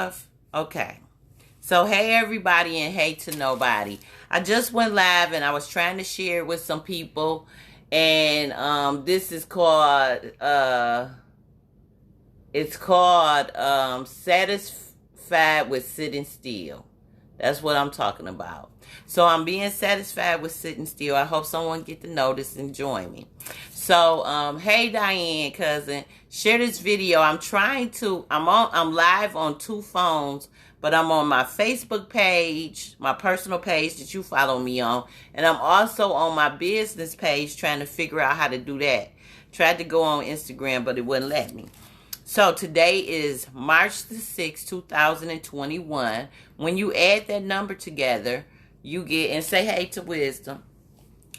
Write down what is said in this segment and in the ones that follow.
Okay. So, hey everybody, and hey to nobody. I just went live and I was trying to share it with some people, and this is called it's called Satisfied with Sitting Still. That's what I'm talking about. So I'm being satisfied with sitting still. I hope someone get to notice and join me. So, hey Diane, cousin, share this video. I'm live on two phones, but I'm on my Facebook page, my personal page that you follow me on, and I'm also on my business page trying to figure out how to do that. Tried to go on Instagram, but it wouldn't let me. So today is March the 6th, 2021. When you add that number together, you get, and say hey to Wisdom.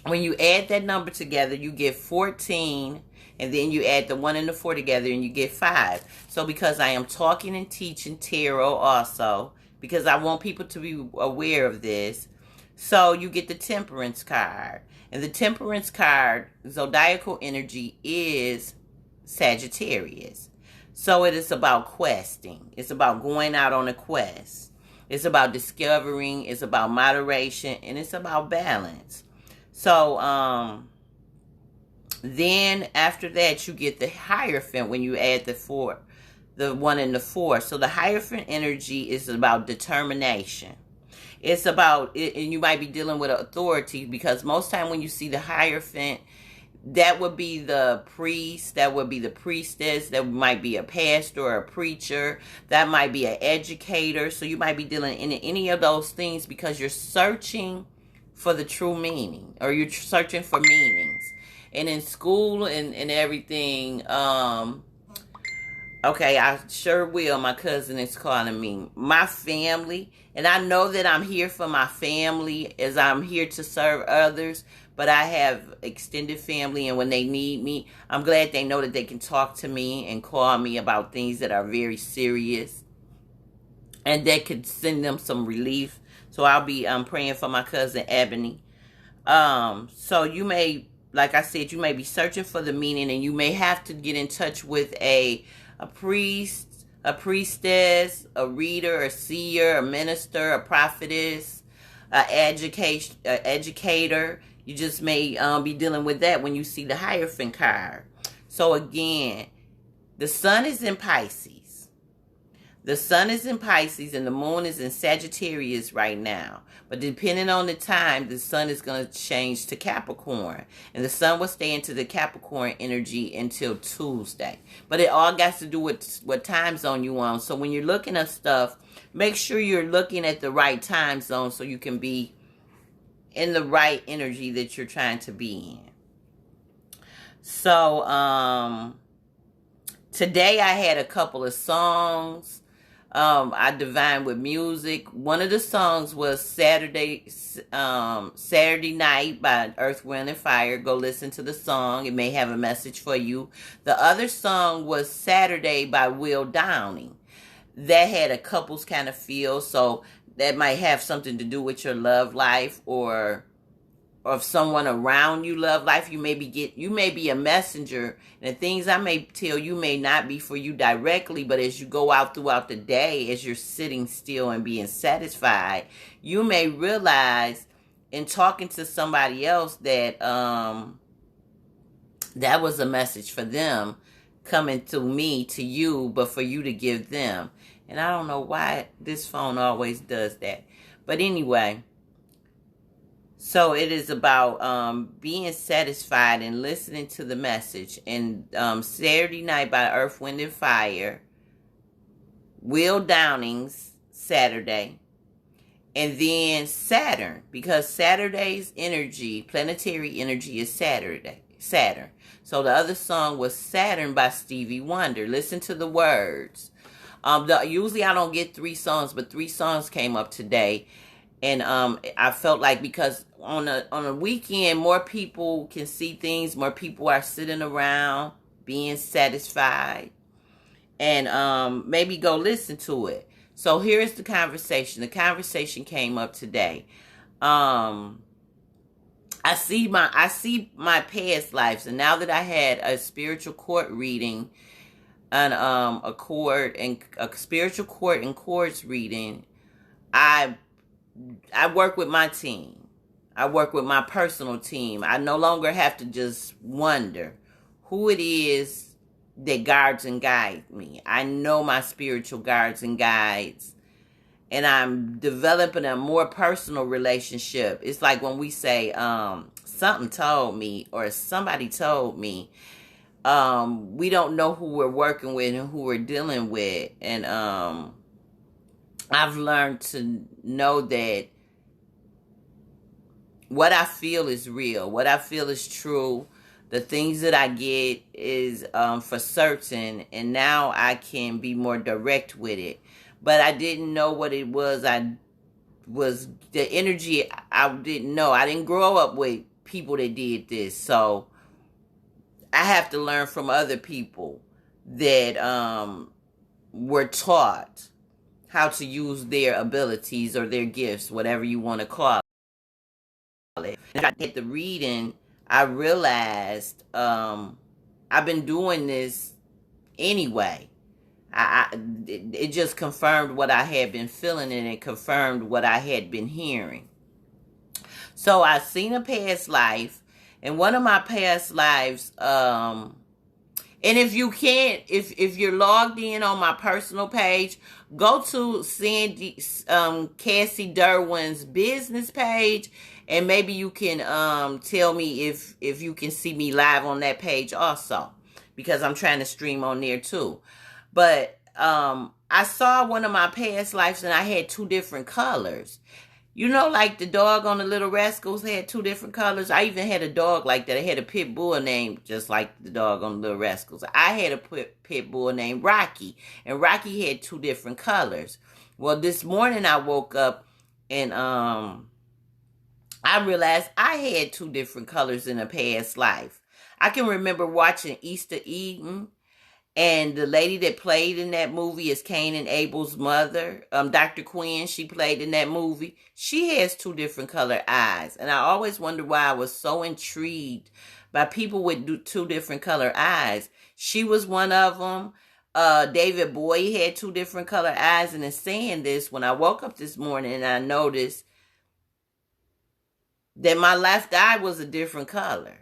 When you add that number together, you get 14, and then you add the 1 and the 4 together, and you get 5. So because I am talking and teaching tarot also, because I want people to be aware of this, so you get the Temperance card. And the Temperance card, zodiacal energy, is Sagittarius. So it is about questing. It's about going out on a quest. It's about discovering. It's about moderation. And it's about balance. So then after that, you get the Hierophant when you add the 1 and the 4. So the Hierophant energy is about determination. It's about, and you might be dealing with authority, because most time when you see the Hierophant, that would be the priest, that would be the priestess, that might be a pastor or a preacher, that might be an educator. So you might be dealing in any of those things because you're searching for the true meaning, or you're searching for meanings. And in school and everything, okay, I sure will. My cousin is calling me. My family, and I know that I'm here for my family as I'm here to serve others, but I have extended family, and when they need me, I'm glad they know that they can talk to me and call me about things that are very serious, and that could send them some relief. So I'll be praying for my cousin Ebony. So you may, like I said, you may be searching for the meaning, and you may have to get in touch with a priest, a priestess, a reader, a seer, a minister, a prophetess, an educator. You just may be dealing with that when you see the Hierophant card. So again, the sun is in Pisces. The sun is in Pisces and the moon is in Sagittarius right now. But depending on the time, the sun is going to change to Capricorn. And the sun will stay into the Capricorn energy until Tuesday. But it all got to do with what time zone you on. So when you're looking at stuff, make sure you're looking at the right time zone so you can be in the right energy that you're trying to be in. So today I had a couple of songs. I divined with music. One of the songs was Saturday Night by Earth, Wind, and Fire. Go listen to the song. It may have a message for you. The other song was Saturday by Will Downing. That had a couples kind of feel, so that might have something to do with your love life, or if someone around you love life. You may be a messenger, and the things I may tell you may not be for you directly, but as you go out throughout the day, as you're sitting still and being satisfied, you may realize in talking to somebody else that that was a message for them coming to me, to you, but for you to give them. And I don't know why this phone always does that. But anyway, so it is about being satisfied and listening to the message. And Saturday Night by Earth, Wind, and Fire, Will Downing's Saturday. And then Saturn, because Saturday's energy, planetary energy, is Saturn. So the other song was Saturn by Stevie Wonder. Listen to the words. Usually I don't get 3 songs, but 3 songs came up today. And I felt like, because on a weekend, more people can see things. More people are sitting around being satisfied. And maybe go listen to it. So here's the conversation. The conversation came up today. I see my past lives. And now that I had a spiritual court reading a chord and a spiritual chord and chords reading, I work with my team. I work with my personal team. I no longer have to just wonder who it is that guards and guides me. I know my spiritual guards and guides, and I'm developing a more personal relationship. It's like when we say, something told me or somebody told me. We don't know who we're working with and who we're dealing with. And I've learned to know that what I feel is real. What I feel is true. The things that I get is for certain. And now I can be more direct with it. But I didn't know what it was. The energy I didn't know. I didn't grow up with people that did this. So I have to learn from other people that were taught how to use their abilities or their gifts, whatever you want to call it. And I did the reading, I realized I've been doing this anyway. It just confirmed what I had been feeling, and it confirmed what I had been hearing. So I seen a past life, and one of my past lives, and if you can't, if you're logged in on my personal page, go to Cassiedurwin's business page, and maybe you can tell me if you can see me live on that page also, because I'm trying to stream on there too. But I saw one of my past lives, and I had two different colors. You know, like the dog on the Little Rascals had two different colors. I even had a dog like that. I had a pit bull named just like the dog on the Little Rascals. I had a pit bull named Rocky, and Rocky had two different colors. Well, this morning I woke up, and I realized I had two different colors in a past life. I can remember watching Easter Eden, and the lady that played in that movie is Cain and Abel's mother. Dr. Quinn, she played in that movie. She has two different color eyes. And I always wondered why I was so intrigued by people with two different color eyes. She was one of them. David Bowie had two different color eyes. And in saying this, when I woke up this morning, and I noticed that my left eye was a different color.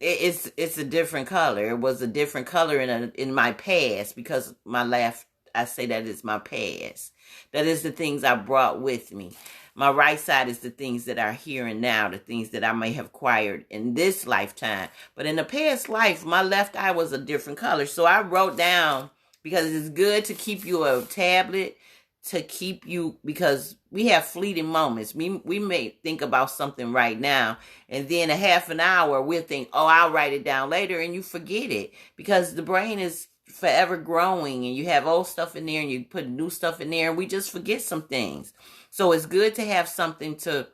It's a different color. It was a different color in my past, because my left, I say that is my past. That is the things I brought with me. My right side is the things that are here and now, the things that I may have acquired in this lifetime. But in the past life, my left eye was a different color. So I wrote down, because it's good to keep you a tablet, to keep you, because we have fleeting moments. We may think about something right now, and then a half an hour we'll think, oh, I'll write it down later, and you forget it, because the brain is forever growing, and you have old stuff in there, and you put new stuff in there, and we just forget some things. So it's good to have something to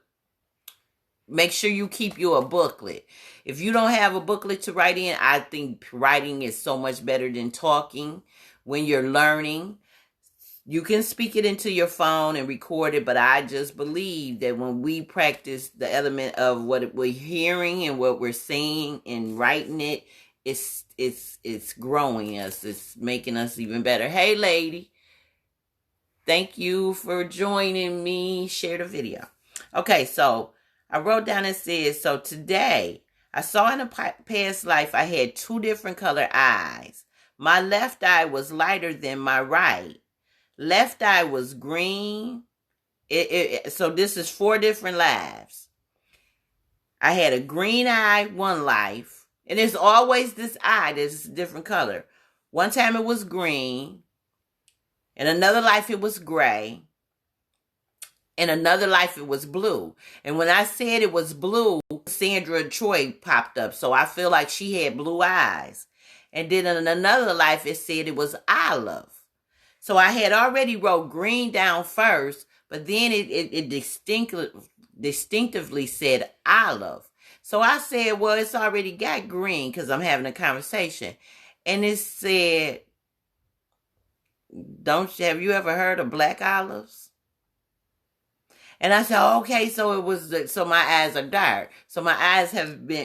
make sure you keep you a booklet. If you don't have a booklet to write in, I think writing is so much better than talking when you're learning. You can speak it into your phone and record it, but I just believe that when we practice the element of what we're hearing and what we're seeing and writing it, it's growing us. It's making us even better. Hey, lady. Thank you for joining me. Share the video. Okay, so I wrote down and said, so today, I saw in a past life I had two different color eyes. My left eye was lighter than my right. Left eye was green. So this is 4 different lives. I had a green eye one life. And there's always this eye that's a different color. One time it was green. In another life it was gray. In another life it was blue. And when I said it was blue, Sandra Troy popped up. So I feel like she had blue eyes. And then in another life it said it was olive. So I had already wrote green down first, but then it distinctively said olive. So I said, well, it's already got green because I'm having a conversation. And it said, have you ever heard of black olives? And I said, okay, so my eyes are dark. So my eyes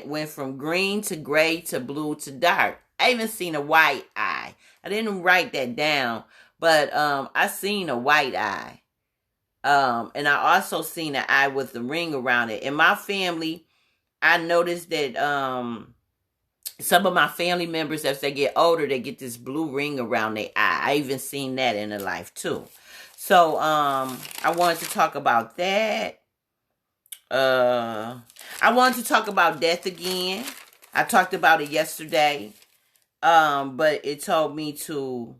went from green to gray to blue to dark. I even seen a white eye. I didn't write that down, but I seen a white eye. And I also seen an eye with the ring around it. In my family, I noticed that some of my family members, as they get older, they get this blue ring around their eye. I even seen that in their life too. So I wanted to talk about that. I wanted to talk about death again. I talked about it yesterday. But it told me to...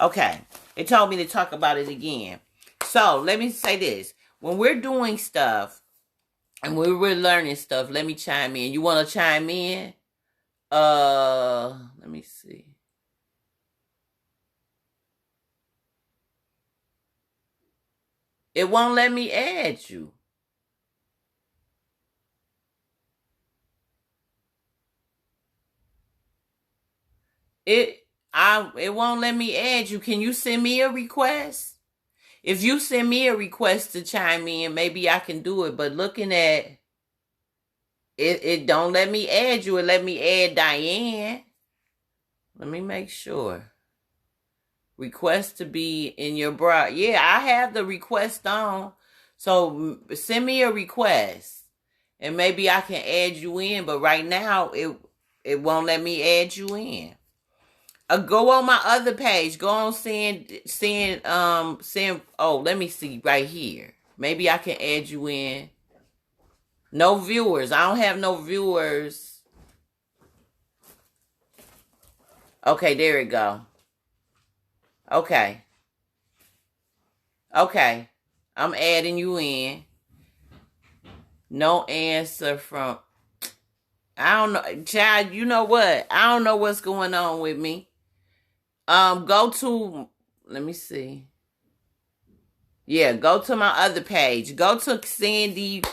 Okay. It told me to talk about it again. So, let me say this. When we're doing stuff, and when we're learning stuff, let me chime in. You want to chime in? Let me see. It won't let me add you. It won't let me add you. Can you send me a request? If you send me a request to chime in, maybe I can do it. But looking at it don't let me add you. It let me add Diane. Let me make sure. Request to be in your bra. Yeah, I have the request on. So send me a request. And maybe I can add you in. But right now, it won't let me add you in. Go on my other page. Go on send. Oh, let me see right here. Maybe I can add you in. No viewers. I don't have no viewers. Okay, there we go. Okay. Okay. I'm adding you in. No answer from... I don't know. Child, you know what? I don't know what's going on with me. Go to... Let me see. Yeah, go to my other page. Go to Sandy...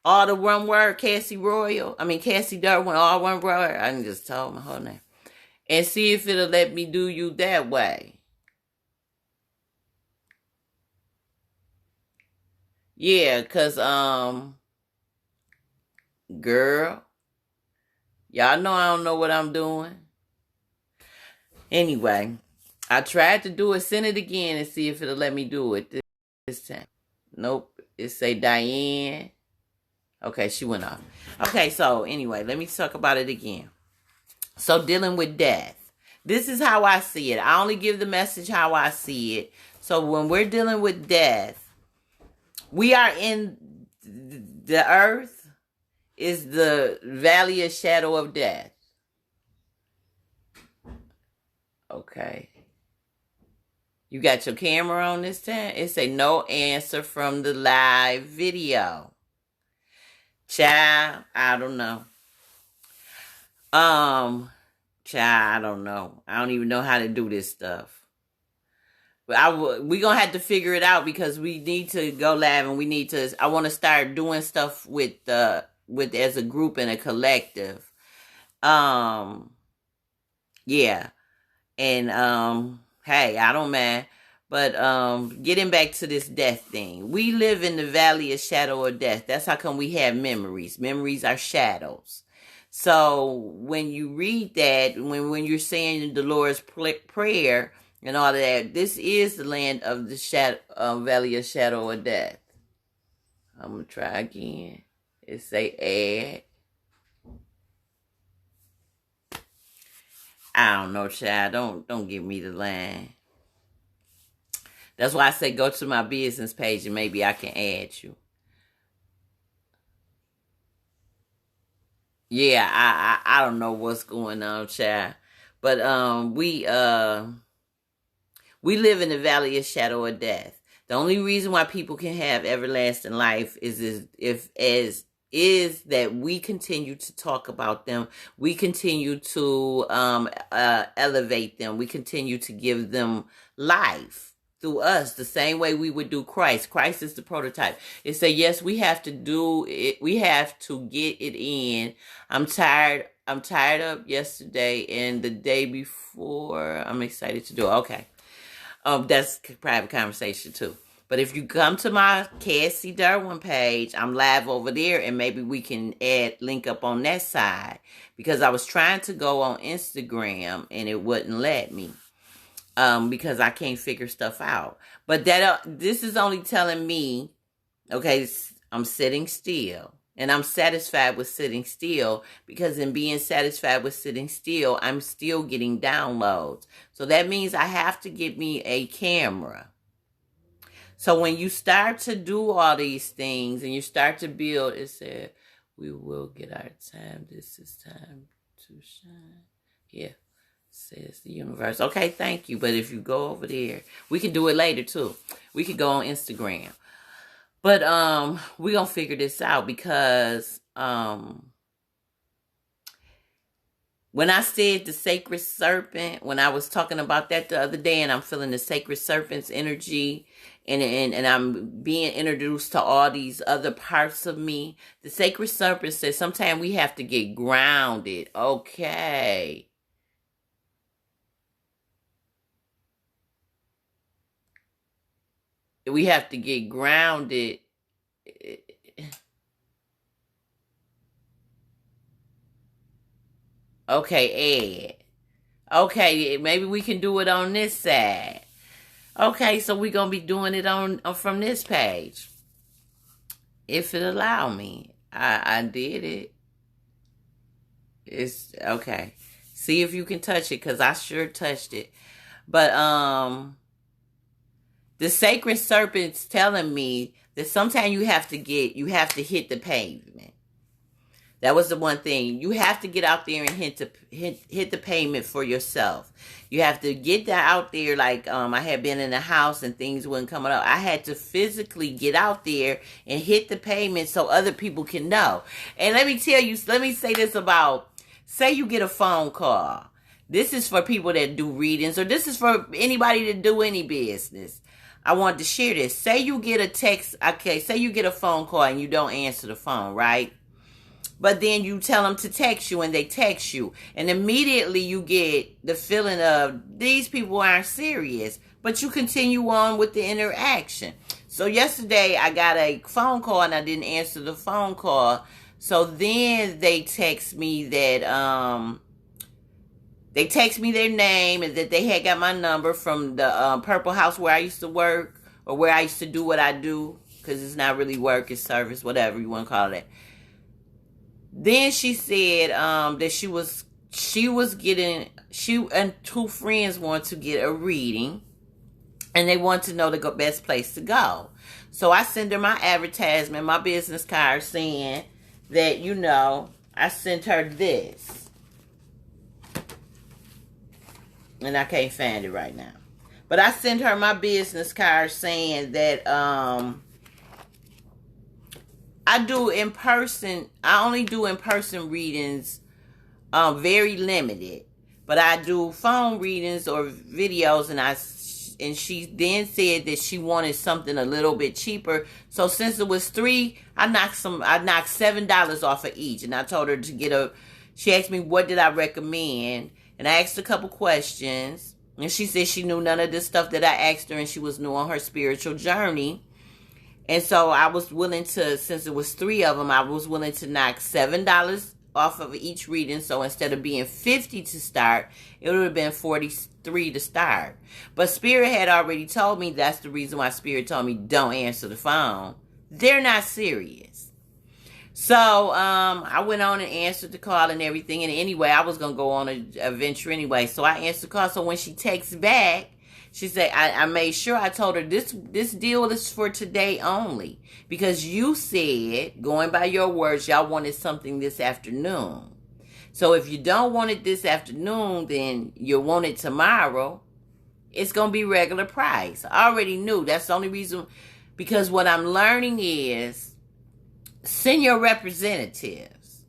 All the one word, Cassiedurwin, all one word. I can just tell my whole name. And see if it'll let me do you that way. Yeah, cause girl, y'all know I don't know what I'm doing. Anyway, I tried to do it. Send it again and see if it'll let me do it this time. Nope. It say Diane. Okay, she went off. Okay, so anyway, let me talk about it again. So dealing with death. This is how I see it. I only give the message how I see it. So when we're dealing with death, we are in the earth is the valley of shadow of death. Okay. You got your camera on this time? It say no answer from the live video. Child, I don't know. Child, I don't know. I don't even know how to do this stuff. But we gonna have to figure it out because we need to go live and we need to. I want to start doing stuff with as a group and a collective. Yeah, and hey, I don't mind. But getting back to this death thing, we live in the valley of shadow of death. That's how come we have memories. Memories are shadows. So when you read that, when you're saying the Lord's Prayer and all of that, this is the land of the valley of shadow of death. I'm gonna try again. It say add. I don't know, child. Don't give me the line. That's why I say go to my business page and maybe I can add you. Yeah, I don't know what's going on, child. But we live in the valley of shadow of death. The only reason why people can have everlasting life is that we continue to talk about them. We continue to elevate them. We continue to give them life through us, the same way we would do Christ. Christ is the prototype. It said, yes, we have to do it. We have to get it in. I'm tired of yesterday and the day before. I'm excited to do it. Okay. That's a private conversation too. But if you come to my Cassiedurwin page, I'm live over there, and maybe we can link up on that side, because I was trying to go on Instagram and it wouldn't let me, because I can't figure stuff out. But this is only telling me, okay, I'm sitting still. And I'm satisfied with sitting still, because in being satisfied with sitting still, I'm still getting downloads. So that means I have to get me a camera. So when you start to do all these things and you start to build, it said, we will get our time. This is time to shine. Yeah, says the universe. Okay, thank you. But if you go over there, we can do it later too. We could go on Instagram. But we're going to figure this out, because when I said the sacred serpent, when I was talking about that the other day, and I'm feeling the sacred serpent's energy, and I'm being introduced to all these other parts of me, the sacred serpent says sometimes we have to get grounded. Okay. We have to get grounded. Okay, Ed. Okay, maybe we can do it on this side. Okay, so we're going to be doing it on from this page. If it allow me. I did it. It's okay. See if you can touch it, because I sure touched it. But the sacred serpent's telling me that sometimes you have to hit the pavement. That was the one thing. You have to get out there and hit the pavement for yourself. You have to get that out there. Like I had been in the house and things weren't coming up. I had to physically get out there and hit the pavement so other people can know. And let me say this about, say you get a phone call. This is for people that do readings, or this is for anybody that do any business. I wanted to share this. Say you get a text, okay, say you get a phone call and you don't answer the phone, right? But then you tell them to text you, and they text you. And immediately you get the feeling of, these people aren't serious. But you continue on with the interaction. So yesterday I got a phone call and I didn't answer the phone call. So then they text me that, they text me their name, and that they had got my number from the Purple House where I used to work, or where I used to do what I do, because it's not really work, it's service, whatever you want to call it. Then she said that she and two friends want to get a reading, and they want to know the best place to go. So I send her my advertisement, my business card, saying that, I sent her this. And I can't find it right now. But I sent her my business card saying that I only do in-person readings, very limited. But I do phone readings or videos, and she then said that she wanted something a little bit cheaper. So since it was 3, I knocked $7 off of each. And I told her to she asked me what did I recommend. And I asked a couple questions. And she said she knew none of this stuff that I asked her, and she was new on her spiritual journey. And so I was willing to, since it was 3 of them, I was willing to knock $7 off of each reading. So instead of being $50 to start, it would have been $43 to start. But Spirit had already told me, that's the reason why Spirit told me don't answer the phone. They're not serious. So I went on and answered the call and everything. And anyway, I was going to go on a venture anyway. So I answered the call. So when she texts back, she said, I made sure I told her this deal is for today only. Because you said, going by your words, y'all wanted something this afternoon. So if you don't want it this afternoon, then you'll want it tomorrow. It's going to be regular price. I already knew. That's the only reason. Because what I'm learning is, send your representatives.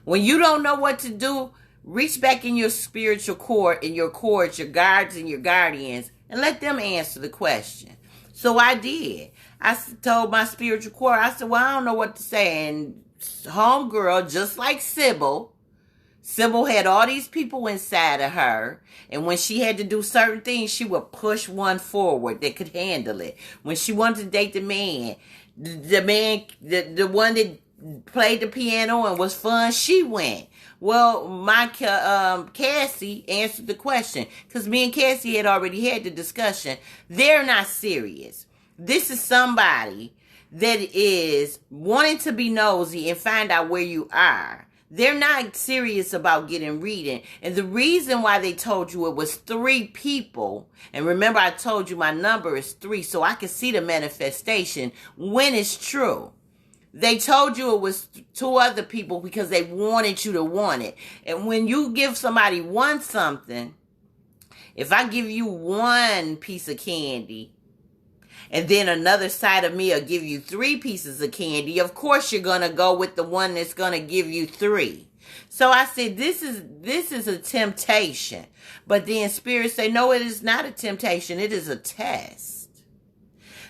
When you don't know what to do, reach back in your spiritual court, in your courts, your guards and your guardians, and let them answer the question. So I did. I told my spiritual court, I said, well, I don't know what to say. And homegirl, just like Sybil, Sybil had all these people inside of her, and when she had to do certain things, she would push one forward that could handle it. When she wanted to date the man, the one that played the piano and was fun, she went. Well, my Cassie answered the question, because me and Cassie had already had the discussion. They're not serious. This is somebody that is wanting to be nosy and find out where you are. They're not serious about getting reading. And the reason why they told you it was 3 people, and remember I told you my number is 3, so I can see the manifestation when it's true. They told you it was 2 other people because they wanted you to want it. And when you give somebody something, if I give you 1 piece of candy, and then another side of me will give you 3 pieces of candy, of course you're going to go with the one that's going to give you 3. So I said, this is a temptation. But then Spirit say, no, it is not a temptation. It is a test.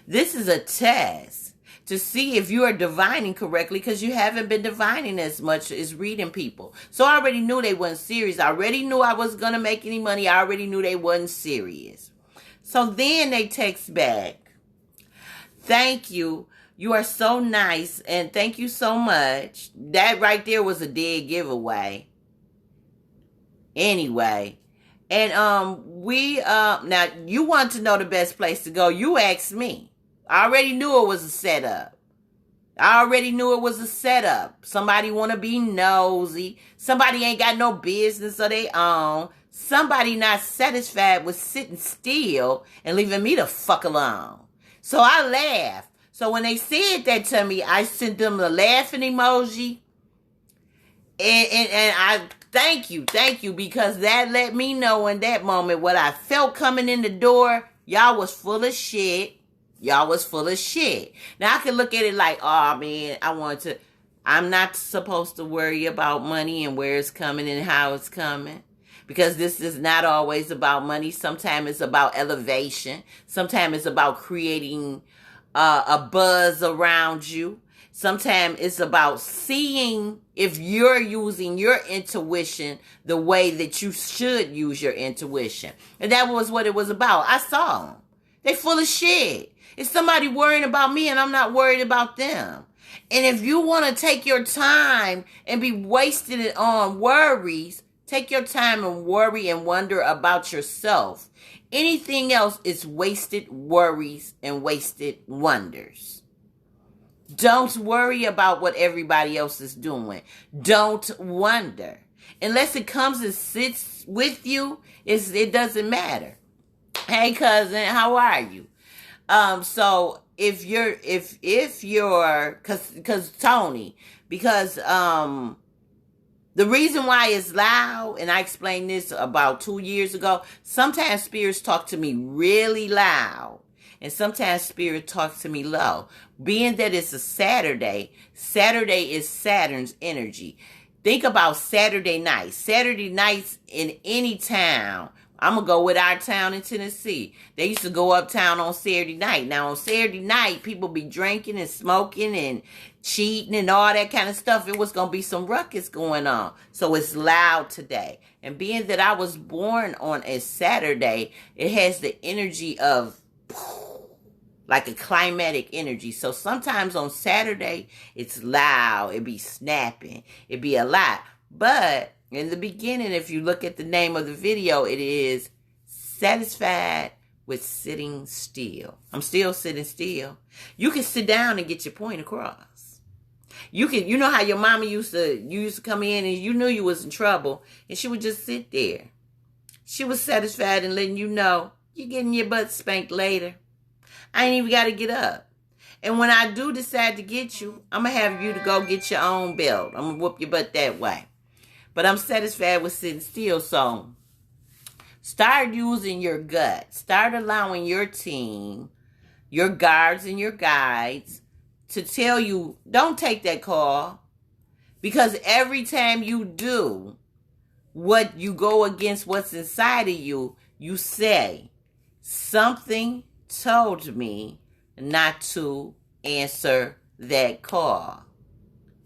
This is a test to see if you are divining correctly, because you haven't been divining as much as reading people. So I already knew they weren't serious. I already knew I wasn't going to make any money. I already knew they wasn't serious. So then they text back, thank you. You are so nice. And thank you so much. That right there was a dead giveaway. Anyway. And now you want to know the best place to go. You asked me. I already knew it was a setup. Somebody want to be nosy. Somebody ain't got no business of their own. Somebody not satisfied with sitting still and leaving me the fuck alone. So I laughed. So when they said that to me, I sent them the laughing emoji. And I thank you, because that let me know in that moment what I felt coming in the door. Y'all was full of shit. Now I can look at it like, oh man, I'm not supposed to worry about money and where it's coming and how it's coming. Because this is not always about money. Sometimes it's about elevation. Sometimes it's about creating a buzz around you. Sometimes it's about seeing if you're using your intuition the way that you should use your intuition. And that was what it was about. I saw them. They full of shit. It's somebody worrying about me and I'm not worried about them. And if you want to take your time and be wasting it on worries, take your time and worry and wonder about yourself. Anything else is wasted worries and wasted wonders. Don't worry about what everybody else is doing. Don't wonder. Unless it comes and sits with you, it doesn't matter. Hey cousin, how are you? So if you're, cause Tony, because, the reason why it's loud, and I explained this about 2 years ago, sometimes spirits talk to me really loud, and sometimes spirit talks to me low. Being that it's a Saturday is Saturn's energy. Think about Saturday nights. Saturday nights in any town. I'm going to go with our town in Tennessee. They used to go uptown on Saturday night. Now, on Saturday night, people be drinking and smoking and cheating and all that kind of stuff. It was going to be some ruckus going on. So it's loud today. And being that I was born on a Saturday, it has the energy of like a climatic energy. So sometimes on Saturday, it's loud. It be snapping. It be a lot. But in the beginning, if you look at the name of the video, it is Satisfied with Sitting Still. I'm still sitting still. You can sit down and get your point across. You know how your mama used to come in and you knew you was in trouble and she would just sit there. She was satisfied in letting you know you're getting your butt spanked later. I ain't even got to get up. And when I do decide to get you, I'm going to have you to go get your own belt. I'm going to whoop your butt that way. But I'm satisfied with sitting still. So start using your gut. Start allowing your team, your guards and your guides to tell you, don't take that call. Because every time you do what you go against what's inside of you, you say, something told me not to answer that call.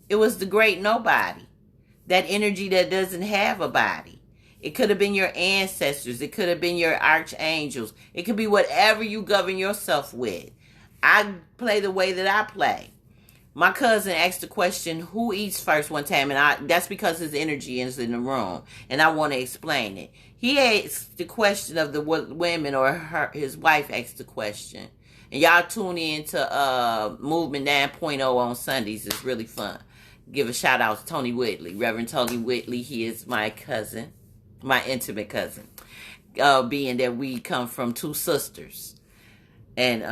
It was the great nobody. That energy that doesn't have a body. It could have been your ancestors. It could have been your archangels. It could be whatever you govern yourself with. I play the way that I play. My cousin asked the question, who eats first one time? And that's because his energy is in the room. And I want to explain it. He asked the question of the women, or his wife asked the question. And y'all tune in to Movement 9.0 on Sundays. It's really fun. Give a shout out to Tony Whitley. Reverend Tony Whitley. He is my cousin. My intimate cousin. Being that we come from two sisters. And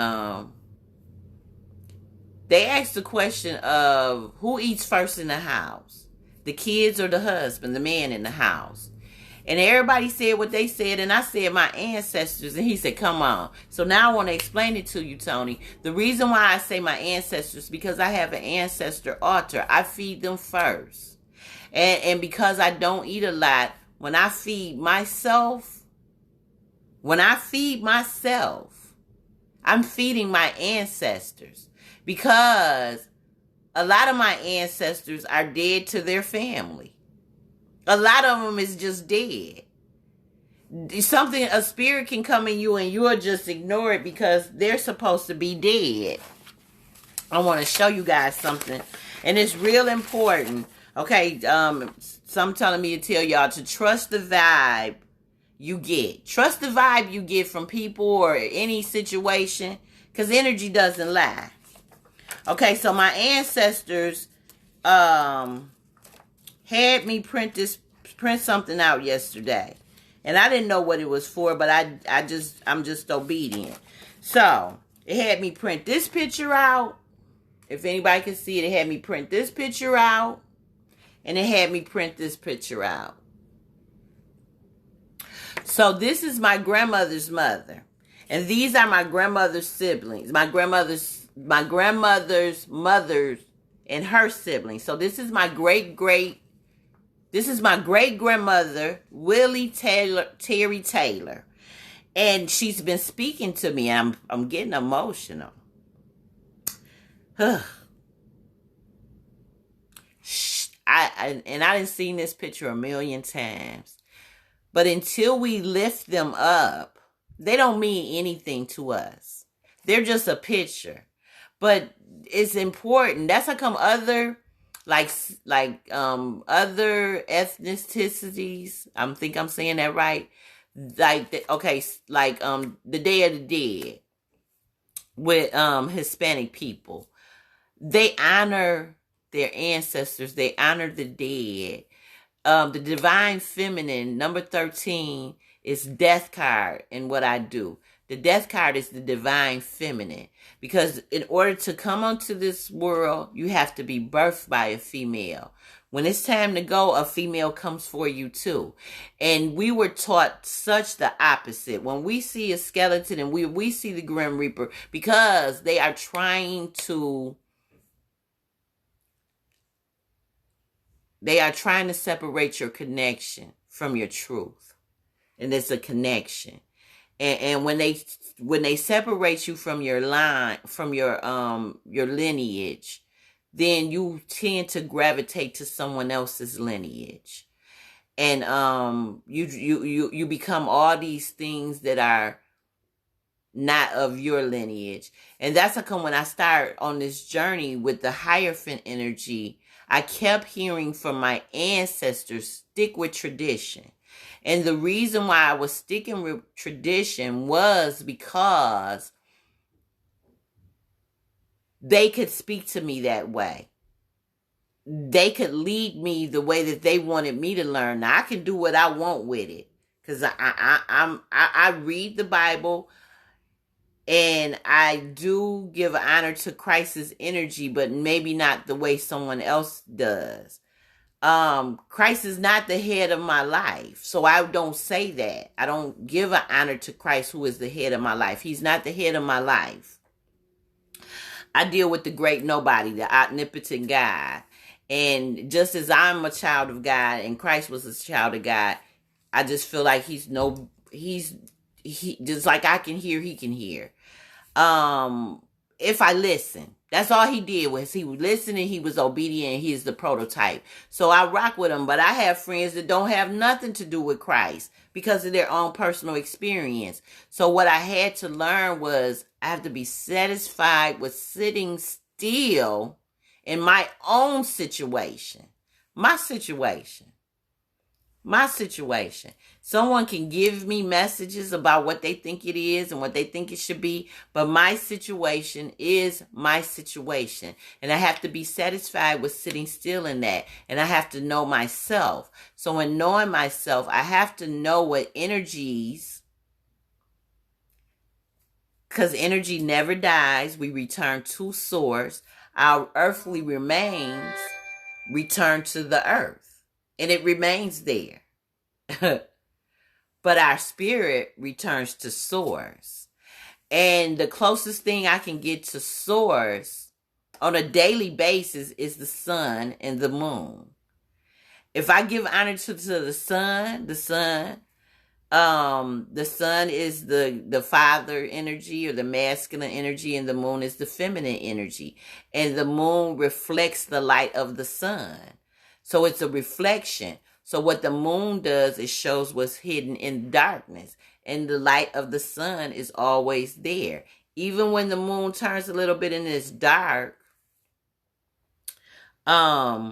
they asked the question of who eats first in the house, the kids or the husband, the man in the house. And everybody said what they said, and I said my ancestors, and he said, come on. So now I want to explain it to you, Tony. The reason why I say my ancestors, because I have an ancestor altar. I feed them first. And because I don't eat a lot, when I feed myself, I'm feeding my ancestors. Because a lot of my ancestors are dead to their family. A lot of them is just dead. A spirit can come in you and you'll just ignore it because they're supposed to be dead. I want to show you guys something. And it's real important. Okay, some telling me to tell y'all to trust the vibe you get. Trust the vibe you get from people or any situation. Because energy doesn't lie. Okay, so my ancestors had me print something out yesterday. And I didn't know what it was for, but I'm just obedient. So, it had me print this picture out. If anybody can see it, it had me print this picture out. And it had me print this picture out. So, this is my grandmother's mother. And these are my grandmother's siblings. My grandmother's mothers and her siblings. So this is my great grandmother, Willie Terry Taylor. And she's been speaking to me. I'm getting emotional. I done seen this picture a million times. But until we lift them up, they don't mean anything to us. They're just a picture. But it's important. That's how come other other ethnicities, I think I'm saying that right. The Day of the Dead with Hispanic people. They honor their ancestors. They honor the dead. The divine feminine, number 13, is death card in what I do. The death card is the divine feminine. Because in order to come onto this world, you have to be birthed by a female. When it's time to go, a female comes for you too. And we were taught such the opposite. When we see a skeleton and we see the Grim Reaper, because they are trying to separate your connection from your truth. And it's a connection. And when they separate you from your line, from your lineage, then you tend to gravitate to someone else's lineage. And you become all these things that are not of your lineage. And that's how come when I start on this journey with the Hierophant energy, I kept hearing from my ancestors, stick with tradition. And the reason why I was sticking with tradition was because they could speak to me that way. They could lead me the way that they wanted me to learn. Now, I can do what I want with it. Because I read the Bible and I do give honor to Christ's energy, but maybe not the way someone else does. Christ is not the head of my life. So I don't say that. I don't give an honor to Christ, who is the head of my life. He's not the head of my life. I deal with the great nobody, the omnipotent God. And just as I'm a child of God and Christ was a child of God, I just feel like he just like I can hear, he can hear. If I listen. That's all he did was he was listening, he was obedient, he's the prototype. So I rock with him, but I have friends that don't have nothing to do with Christ because of their own personal experience. So what I had to learn was I have to be satisfied with sitting still in my own situation. My situation. Someone can give me messages about what they think it is and what they think it should be, but my situation is my situation. And I have to be satisfied with sitting still in that. And I have to know myself. So in knowing myself, I have to know what energies, because energy never dies. We return to source. Our earthly remains return to the earth. And it remains there. But our spirit returns to source. And the closest thing I can get to source on a daily basis is the sun and the moon. If I give honor to the sun is the father energy or the masculine energy, and the moon is the feminine energy. And the moon reflects the light of the sun. So it's a reflection. So what the moon does, it shows what's hidden in darkness. And the light of the sun is always there. Even when the moon turns a little bit and it's dark, I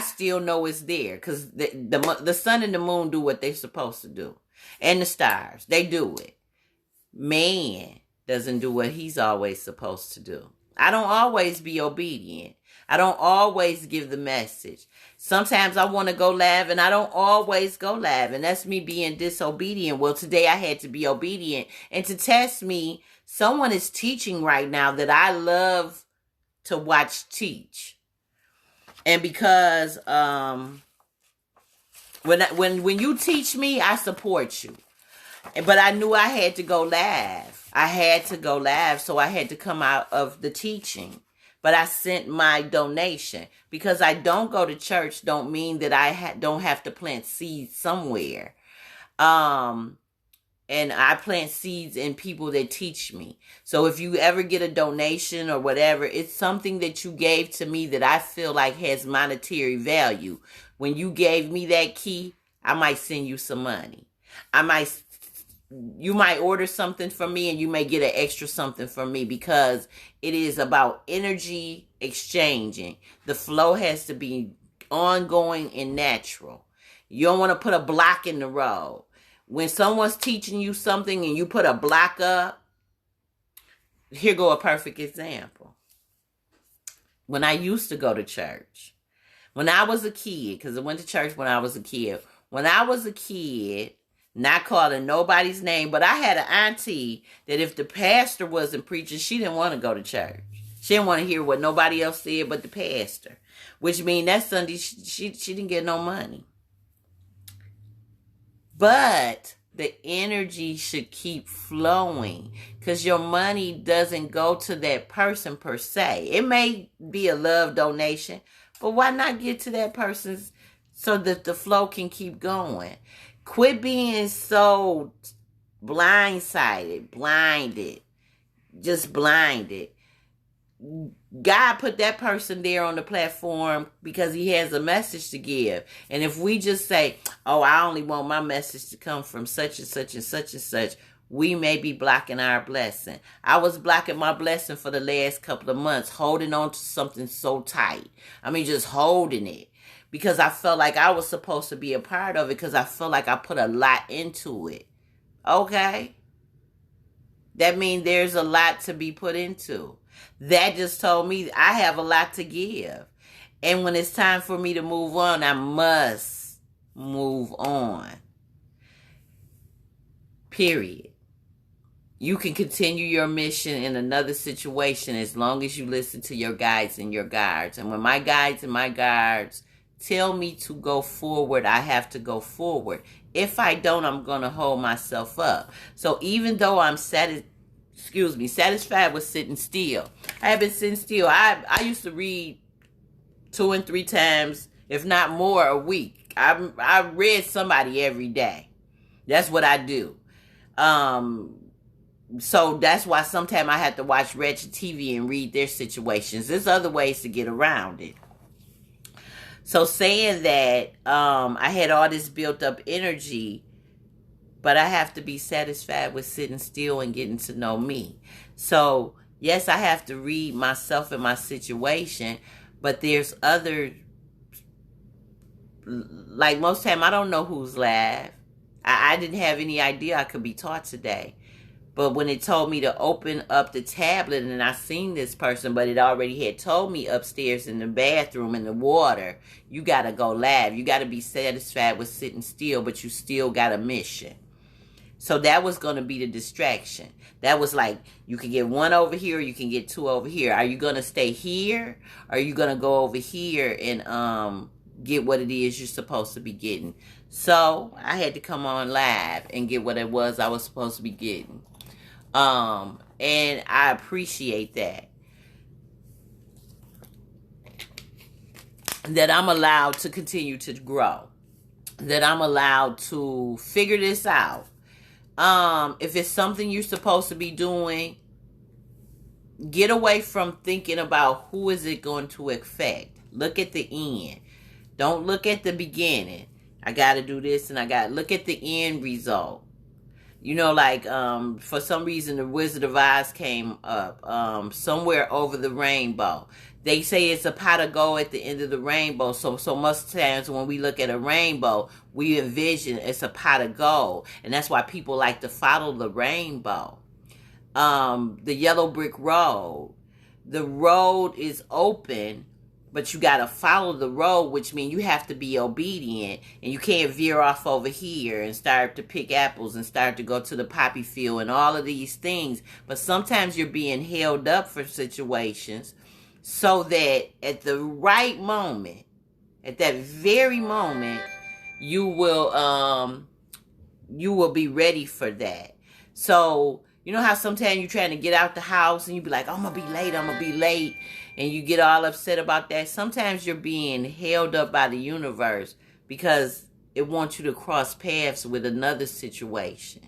still know it's there. Because the sun and the moon do what they're supposed to do. And the stars, they do it. Man doesn't do what he's always supposed to do. I don't always be obedient. I don't always give the message. Sometimes I want to go live and I don't always go live. And that's me being disobedient. Well, today I had to be obedient. And to test me, someone is teaching right now that I love to watch teach. And because when you teach me, I support you. But I knew I had to go live. I had to go live, so I had to come out of the teaching. But I sent my donation. Because I don't go to church don't mean that I don't have to plant seeds somewhere. And I plant seeds in people that teach me. So if you ever get a donation or whatever, it's something that you gave to me that I feel like has monetary value. When you gave me that key, I might send you some money. You might order something from me and you may get an extra something from me, because it is about energy exchanging. The flow has to be ongoing and natural. You don't want to put a block in the road. When someone's teaching you something and you put a block up, here go a perfect example. When I used to go to church, when I was a kid, because I went to church when I was a kid. When I was a kid, not calling nobody's name, but I had an auntie that if the pastor wasn't preaching, she didn't want to go to church. She didn't want to hear what nobody else said but the pastor. Which means that Sunday, she didn't get no money. But the energy should keep flowing, because your money doesn't go to that person per se. It may be a love donation, but why not get to that person's so that the flow can keep going? Quit being so blinded. God put that person there on the platform because he has a message to give. And if we just say, oh, I only want my message to come from such and such and such and such, we may be blocking our blessing. I was blocking my blessing for the last couple of months, holding on to something so tight. I mean, just holding it. Because I felt like I was supposed to be a part of it, because I felt like I put a lot into it. Okay? That means there's a lot to be put into. That just told me I have a lot to give. And when it's time for me to move on, I must move on. Period. You can continue your mission in another situation as long as you listen to your guides and your guards. And when my guides and my guards tell me to go forward, I have to go forward. If I don't, I'm going to hold myself up. So even though I'm satisfied with sitting still, I have been sitting still. I used to read 2 and 3 times, if not more, a week. I read somebody every day. That's what I do. So that's why sometimes I have to watch wretched TV and read their situations. There's other ways to get around it. So saying that, I had all this built up energy, but I have to be satisfied with sitting still and getting to know me. So yes, I have to read myself and my situation, but there's other, like most time, I don't know who's live. I didn't have any idea I could be taught today. But when it told me to open up the tablet and I seen this person, but it already had told me upstairs in the bathroom in the water, you got to go live. You got to be satisfied with sitting still, but you still got a mission. So that was going to be the distraction. That was like, you can get one over here, or you can get two over here. Are you going to stay here? Or are you going to go over here and get what it is you're supposed to be getting? So I had to come on live and get what it was I was supposed to be getting. And I appreciate that. That I'm allowed to continue to grow. That I'm allowed to figure this out. If it's something you're supposed to be doing, get away from thinking about who is it going to affect. Look at the end. Don't look at the beginning. I got to do this and I got to look at the end result. You know, like, for some reason, the Wizard of Oz came up, somewhere over the rainbow. They say it's a pot of gold at the end of the rainbow. So most times when we look at a rainbow, we envision it's a pot of gold. And that's why people like to follow the rainbow. The yellow brick road. The road is open, but you got to follow the road, which means you have to be obedient. And you can't veer off over here and start to pick apples and start to go to the poppy field and all of these things. But sometimes you're being held up for situations so that at the right moment, at that very moment, you will be ready for that. So, you know how sometimes you're trying to get out the house and you be like, I'm going to be late. And you get all upset about that. Sometimes you're being held up by the universe because it wants you to cross paths with another situation.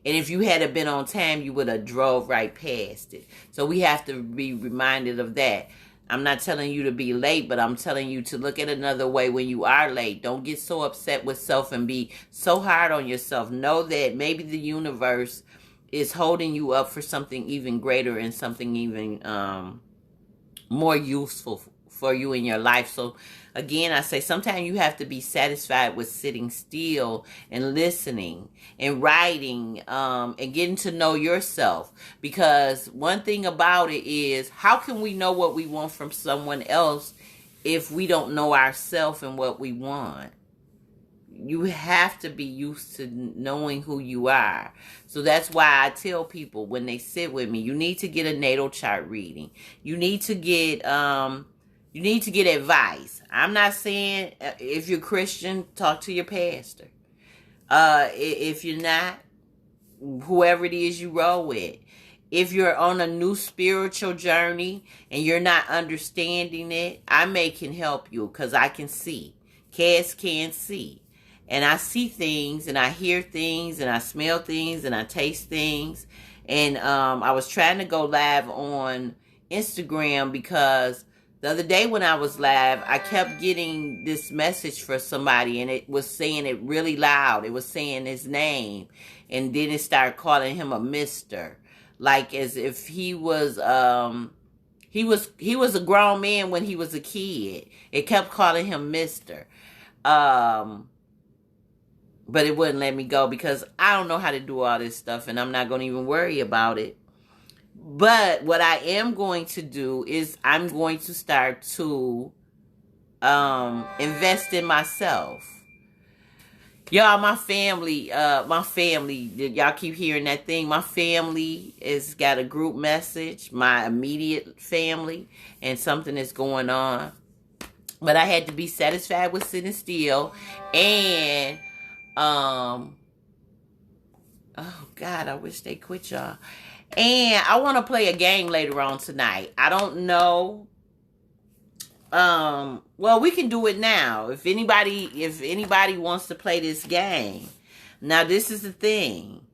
And if you had been on time, you would have drove right past it. So we have to be reminded of that. I'm not telling you to be late, but I'm telling you to look at another way when you are late. Don't get so upset with self and be so hard on yourself. Know that maybe the universe is holding you up for something even greater and something even more useful for you in your life. So again, I say sometimes you have to be satisfied with sitting still and listening and writing and getting to know yourself. Because one thing about it is, how can we know what we want from someone else if we don't know ourselves and what we want? You have to be used to knowing who you are. So that's why I tell people when they sit with me, you need to get a natal chart reading. You need to get advice. I'm not saying if you're Christian, talk to your pastor. If you're not, whoever it is you roll with. If you're on a new spiritual journey and you're not understanding it, I can help you because I can see. Cass can see. And I see things, and I hear things, and I smell things, and I taste things. And I was trying to go live on Instagram because the other day when I was live, I kept getting this message for somebody, and it was saying it really loud. It was saying his name, and then it started calling him a mister, like as if he was he was a grown man when he was a kid. It kept calling him mister. But it wouldn't let me go because I don't know how to do all this stuff, and I'm not going to even worry about it. But what I am going to do is I'm going to start to invest in myself. Y'all, my family, y'all keep hearing that thing. My family has got a group message, my immediate family, and something is going on. But I had to be satisfied with sitting still and... oh God, I wish they quit, y'all. And I want to play a game later on tonight. I don't know. Well, we can do it now. If anybody wants to play this game. Now, this is the thing.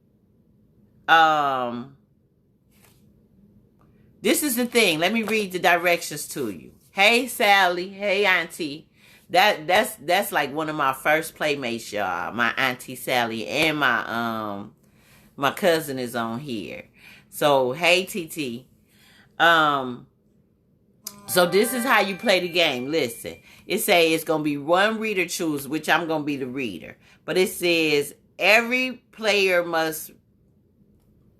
This is the thing. Let me read the directions to you. Hey, Sally. Hey, Auntie. That's like one of my first playmates, y'all. My Auntie Sally and my cousin is on here. So, hey, TT. So this is how you play the game. Listen, it says it's going to be one reader choose, which I'm going to be the reader. But it says every player must...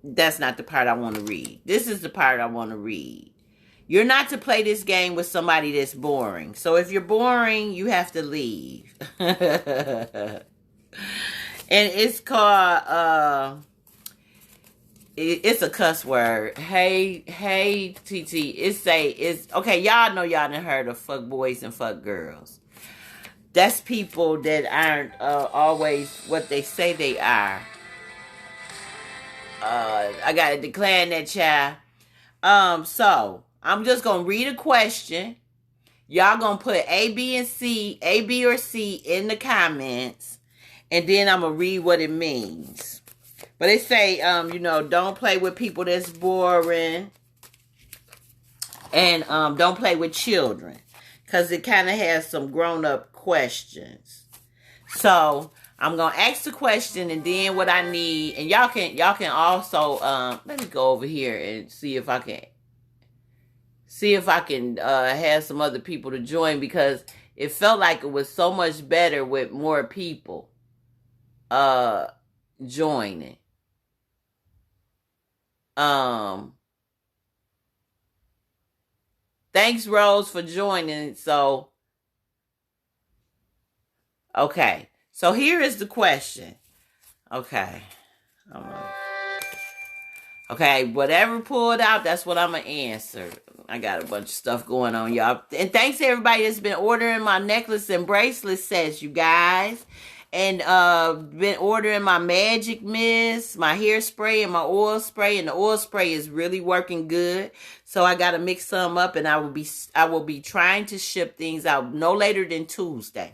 That's not the part I want to read. This is the part I want to read. You're not to play this game with somebody that's boring. So if you're boring, you have to leave. And it's called... It's a cuss word. Hey, TT. It's okay. Y'all know y'all done heard of fuck boys and fuck girls. That's people that aren't always what they say they are. I gotta decline that, child. So I'm just gonna read a question. Y'all gonna put A, B, or C in the comments, and then I'm gonna read what it means. But they say, don't play with people that's boring. And don't play with children. Because it kind of has some grown-up questions. So, I'm going to ask the question and then what I need. And y'all can also, let me go over here and see if I can have some other people to join. Because it felt like it was so much better with more people joining. Thanks, Rose, for joining. So, okay. So here is the question. Okay. Okay, whatever pulled out, that's what I'm going to answer. I got a bunch of stuff going on, y'all. And thanks to everybody that's been ordering my necklace and bracelet sets, you guys. And been ordering my magic mist, my hairspray, and my oil spray. And the oil spray is really working good. So I got to mix some up, and I will be trying to ship things out no later than Tuesday.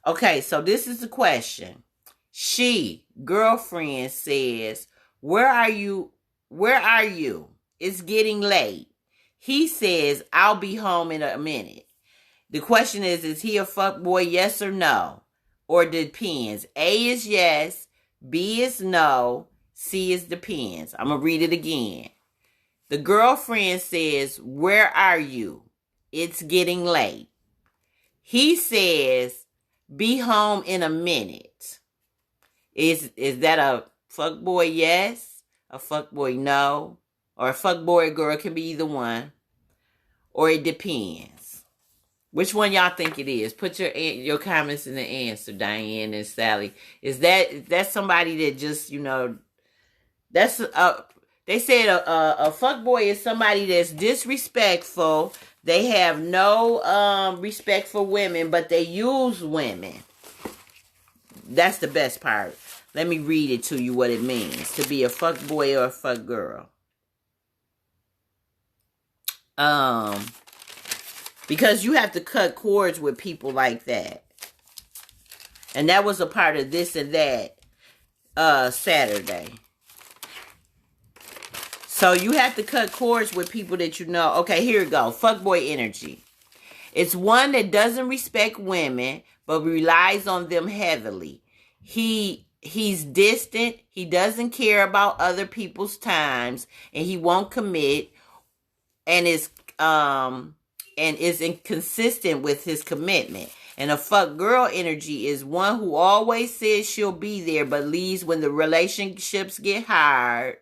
Okay, so this is the question. Girlfriend says, Where are you? It's getting late. He says, I'll be home in a minute. The question is he a fuckboy, yes or no? Or depends. A is yes, B is no, C is depends. I'm going to read it again. The girlfriend says, where are you? It's getting late. He says, be home in a minute. Is that a fuckboy yes, a fuckboy no, or a fuckboy girl? Can be either one. Or it depends. Which one y'all think it is? Put your comments in the answer, Diane and Sally. Is that somebody that just, that's they said a fuckboy is somebody that's disrespectful. They have no respect for women, but they use women. That's the best part. Let me read it to you what it means to be a fuckboy or a fuck girl. Because you have to cut cords with people like that. And that was a part of this and that Saturday. So you have to cut cords with people that you know. Okay, here we go. Fuckboy energy. It's one that doesn't respect women, but relies on them heavily. He's distant. He doesn't care about other people's times, and he won't commit, and is inconsistent with his commitment. And a fuck girl energy is one who always says she'll be there, but leaves when the relationships get hard.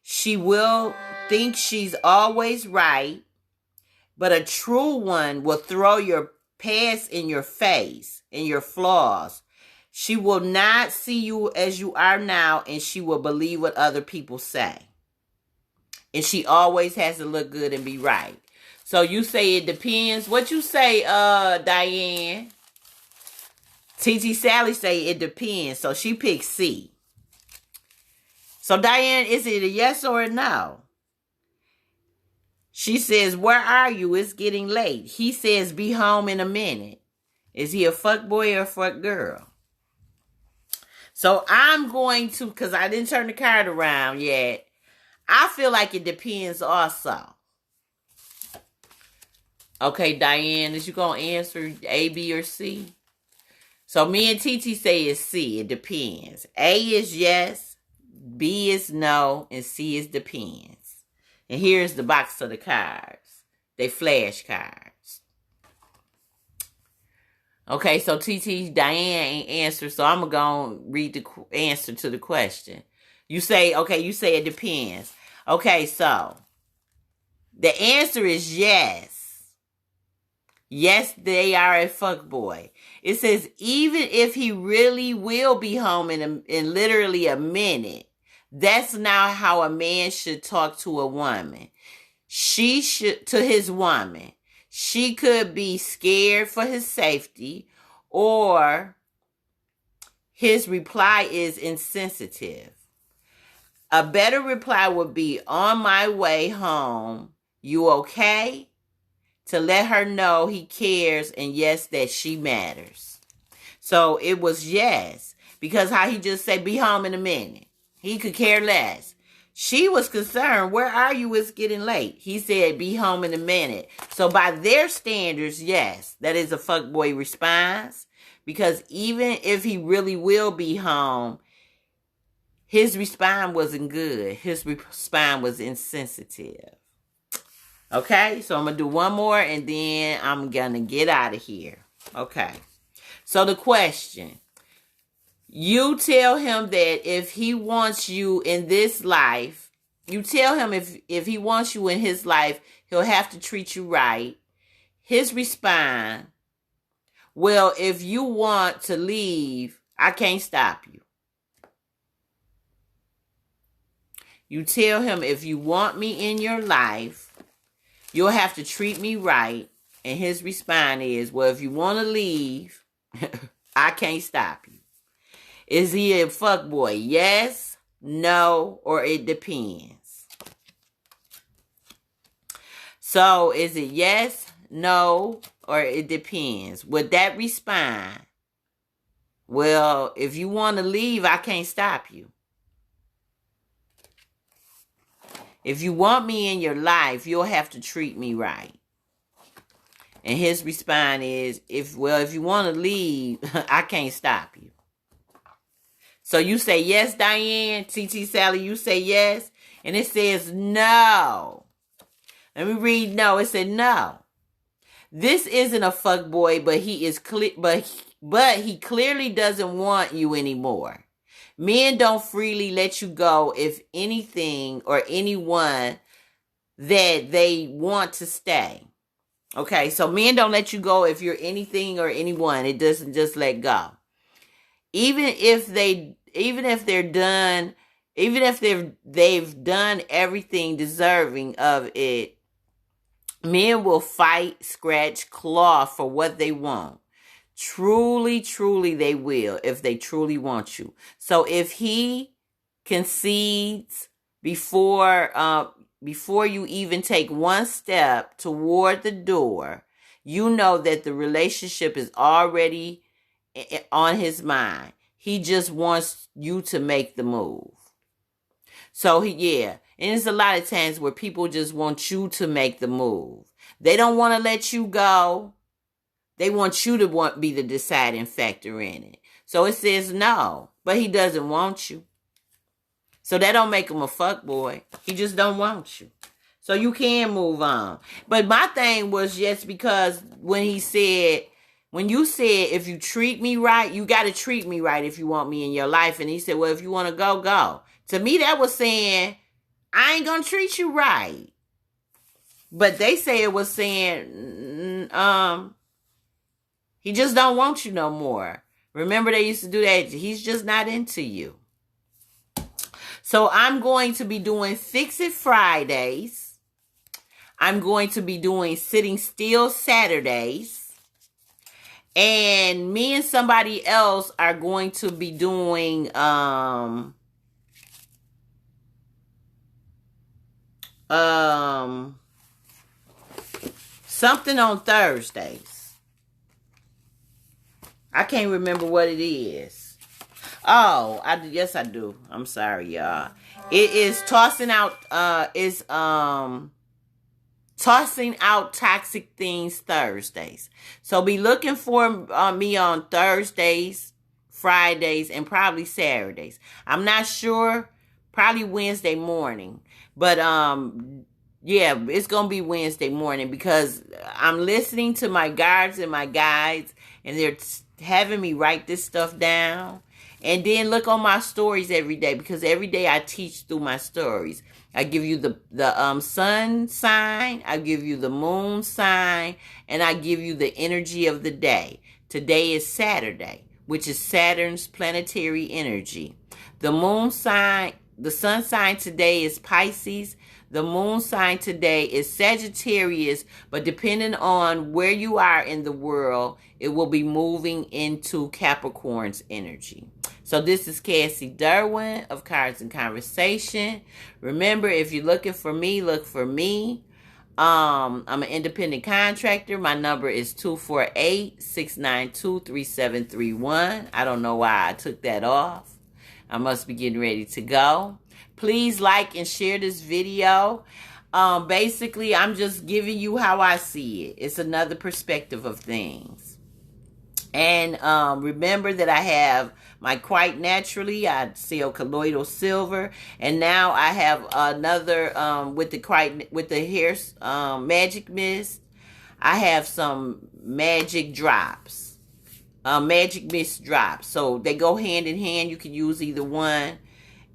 She will think she's always right, but a true one will throw your past in your face and your flaws. She will not see you as you are now, and she will believe what other people say. And she always has to look good and be right. So you say it depends. What you say, Diane? TT Sally say it depends. So she picked C. So Diane, is it a yes or a no? She says, where are you? It's getting late. He says, be home in a minute. Is he a fuck boy or a fuck girl? So I'm going to, because I didn't turn the card around yet, I feel like it depends also. Okay, Diane, is you going to answer A, B, or C? So me and TT say it's C. It depends. A is yes, B is no, and C is depends. And here's the box of the cards. They flash cards. Okay, so TT, Diane ain't answered, so I'm going to read the answer to the question. You say it depends. Okay, so the answer is yes. Yes, they are a fuckboy. It says even if he really will be home in literally a minute, that's not how a man should talk to a woman. To his woman. She could be scared for his safety, or his reply is insensitive. A better reply would be, on my way home, you okay? To let her know he cares and yes, that she matters. So it was yes. Because how he just said, be home in a minute. He could care less. She was concerned, where are you? It's getting late. He said, be home in a minute. So by their standards, yes, that is a fuckboy response. Because even if he really will be home, his response wasn't good. His response was insensitive. Okay, so I'm going to do one more and then I'm going to get out of here. Okay, so the question. You tell him that if he wants you in this life, you tell him if he wants you in his life, he'll have to treat you right. His response, well, if you want to leave, I can't stop you. You tell him if you want me in your life, you'll have to treat me right. And his response is, well, if you want to leave, I can't stop you. Is he a fuckboy? Yes, no, or it depends. So is it yes, no, or it depends? Would that respond? Well, if you want to leave, I can't stop you. If you want me in your life, you'll have to treat me right. And his response is, if you want to leave, I can't stop you. So you say yes, Diane. TT Sally, you say yes. And it says no. Let me read no. It said no. This isn't a fuckboy, but he is but he clearly doesn't want you anymore. Men don't freely let you go if anything or anyone that they want to stay. Okay, so men don't let you go if you're anything or anyone. It doesn't just let go. Even if they've done everything deserving of it, men will fight, scratch, claw for what they want. Truly, truly they will if they truly want you. So if he concedes before you even take one step toward the door, you know that the relationship is already on his mind. He just wants you to make the move. So and it's a lot of times where people just want you to make the move. They don't want to let you go. They want you to be the deciding factor in it. So it says no, but he doesn't want you. So that don't make him a fuckboy. He just don't want you. So you can move on. But my thing was just because when you said, if you treat me right, you got to treat me right if you want me in your life. And he said, well, if you want to go, go. To me, that was saying, I ain't going to treat you right. But they say it was saying, he just don't want you no more. Remember they used to do that. He's just not into you. So I'm going to be doing Fix It Fridays. I'm going to be doing Sitting Still Saturdays. And me and somebody else are going to be doing something on Thursdays. I can't remember what it is. Oh, yes I do. I'm sorry, y'all. It is tossing out toxic things Thursdays. So be looking for me on Thursdays, Fridays, and probably Saturdays. I'm not sure. Probably Wednesday morning. But yeah, it's gonna be Wednesday morning because I'm listening to my guards and my guides, and they're having me write this stuff down. And then look on my stories every day, because every day I teach through my stories. I give you the sun sign, I give you the moon sign, and I give you the energy of the day. Today is Saturday, which is Saturn's planetary energy. The moon sign, the sun sign today is Pisces. The moon sign today is Sagittarius, but depending on where you are in the world, it will be moving into Capricorn's energy. So this is Cassiedurwin of Cards and Conversation. Remember, if you're looking for me, look for me. I'm an independent contractor. My number is 248-692-3731. I don't know why I took that off. I must be getting ready to go. Please like and share this video. Basically, I'm just giving you how I see it. It's another perspective of things. And remember that I have my Quite Naturally, I sell colloidal silver, and now I have another with the hair magic mist. I have some magic drops, magic mist drops. So they go hand in hand. You can use either one.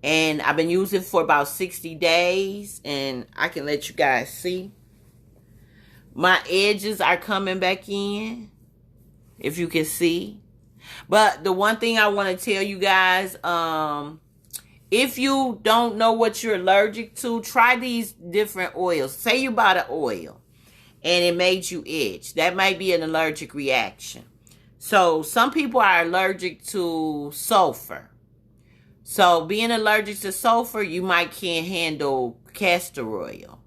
And I've been using it for about 60 days, and I can let you guys see. My edges are coming back in, if you can see. But the one thing I want to tell you guys, if you don't know what you're allergic to, try these different oils. Say you bought an oil and it made you itch. That might be an allergic reaction. So some people are allergic to sulfur. So being allergic to sulfur, you might can't handle castor oil.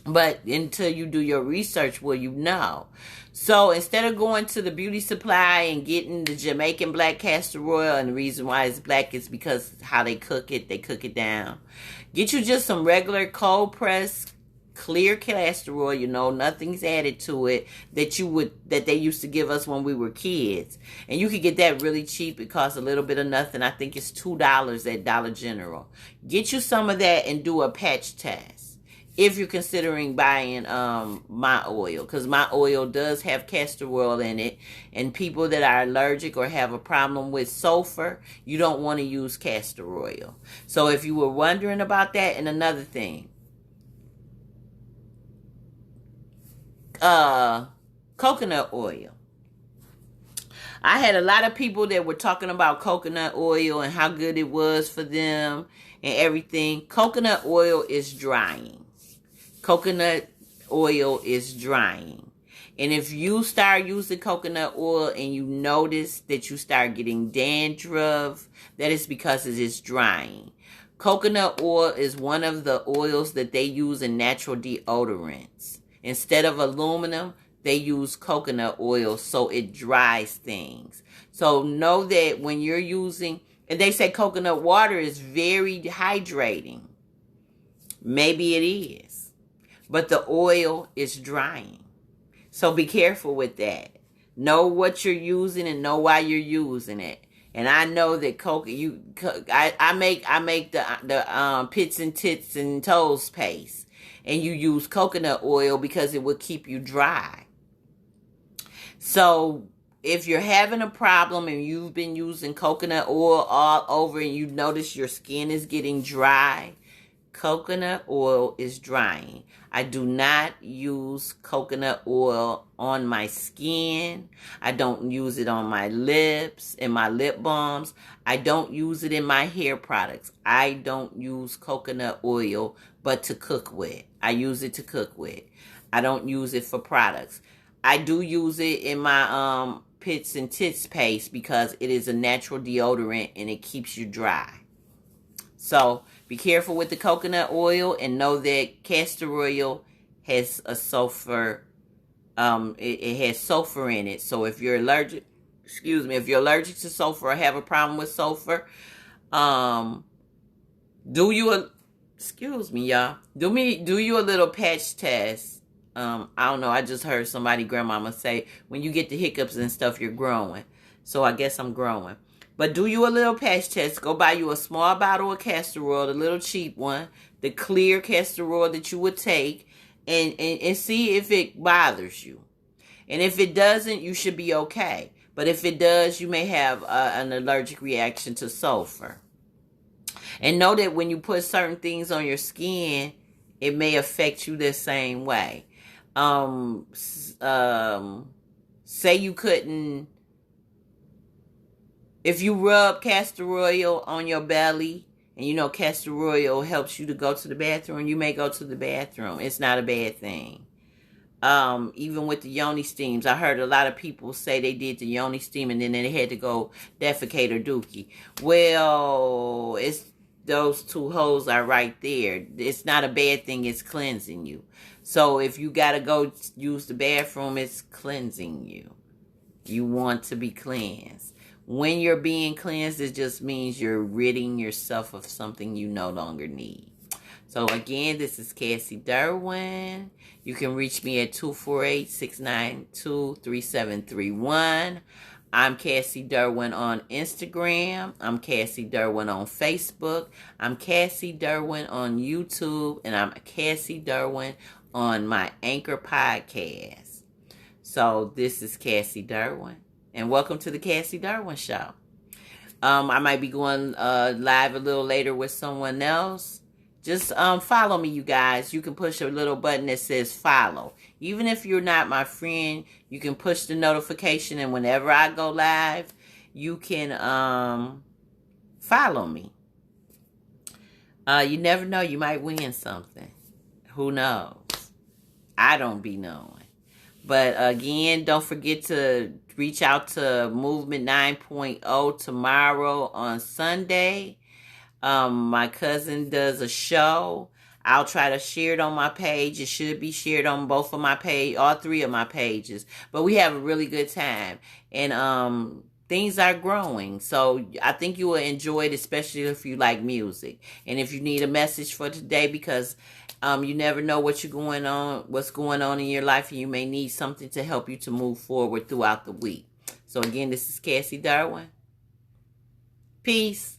But until you do your research, well, you know. So instead of going to the beauty supply and getting the Jamaican black castor oil, and the reason why it's black is because how they cook it down. Get you just some regular cold pressed clear castor oil, you know, nothing's added to it, that they used to give us when we were kids. And you could get that really cheap. It costs a little bit of nothing. I think it's $2 at Dollar General. Get you some of that and do a patch test if you're considering buying my oil, because my oil does have castor oil in it. And people that are allergic or have a problem with sulfur, you don't want to use castor oil. So if you were wondering about that, and another thing, coconut oil. I had a lot of people that were talking about coconut oil and how good it was for them and everything. Coconut oil is drying. Coconut oil is drying. And if you start using coconut oil and you notice that you start getting dandruff, that is because it is drying. Coconut oil is one of the oils that they use in natural deodorants. Instead of aluminum, they use coconut oil, so it dries things. So know that when you're using, and they say coconut water is very hydrating. Maybe it is. But the oil is drying. So be careful with that. Know what you're using and know why you're using it. And I know that I make the pits and tits and toes paste. And you use coconut oil because it will keep you dry. So if you're having a problem and you've been using coconut oil all over and you notice your skin is getting dry, coconut oil is drying. I do not use coconut oil on my skin. I don't use it on my lips and my lip balms. I don't use it in my hair products. I don't use coconut oil but to cook with. I use it to cook with. I don't use it for products. I do use it in my pits and tits paste because it is a natural deodorant and it keeps you dry. So be careful with the coconut oil and know that castor oil has a sulfur. It has sulfur in it. So if you're allergic, if you're allergic to sulfur or have a problem with sulfur, Do you a excuse me, y'all. Do you a little patch test. I don't know. I just heard somebody grandmama say when you get the hiccups and stuff, you're growing. So I guess I'm growing. But do you a little patch test. Go buy you a small bottle of castor oil, the little cheap one, the clear castor oil that you would take, and see if it bothers you. And if it doesn't, you should be okay. But if it does, you may have an allergic reaction to sulfur. And know that when you put certain things on your skin, it may affect you the same way. Say you couldn't, if you rub castor oil on your belly, and you know castor oil helps you to go to the bathroom, you may go to the bathroom. It's not a bad thing. Even with the yoni steams, I heard a lot of people say they did the yoni steam and then they had to go defecate or dookie. Well, it's those two holes are right there. It's not a bad thing. It's cleansing you. So if you got to go use the bathroom, it's cleansing you. You want to be cleansed. When you're being cleansed, it just means you're ridding yourself of something you no longer need. So again, this is Cassiedurwin. You can reach me at 248-692-3731. I'm Cassiedurwin on Instagram. I'm Cassiedurwin on Facebook. I'm Cassiedurwin on YouTube. And I'm Cassiedurwin on my Anchor podcast. So this is Cassiedurwin. And welcome to the Cassiedurwin Show. I might be going live a little later with someone else. Just follow me, you guys. You can push a little button that says follow. Even if you're not my friend, you can push the notification, and whenever I go live, you can follow me. You never know. You might win something. Who knows? I don't be knowing. But again, don't forget to reach out to Movement 9.0 tomorrow on Sunday. My cousin does a show. I'll try to share it on my page. It should be shared on both of my page, all three of my pages. But we have a really good time. And things are growing. So I think you will enjoy it, especially if you like music. And if you need a message for today, because you never know what's going on in your life, and you may need something to help you to move forward throughout the week. So again, this is Cassiedurwin. Peace.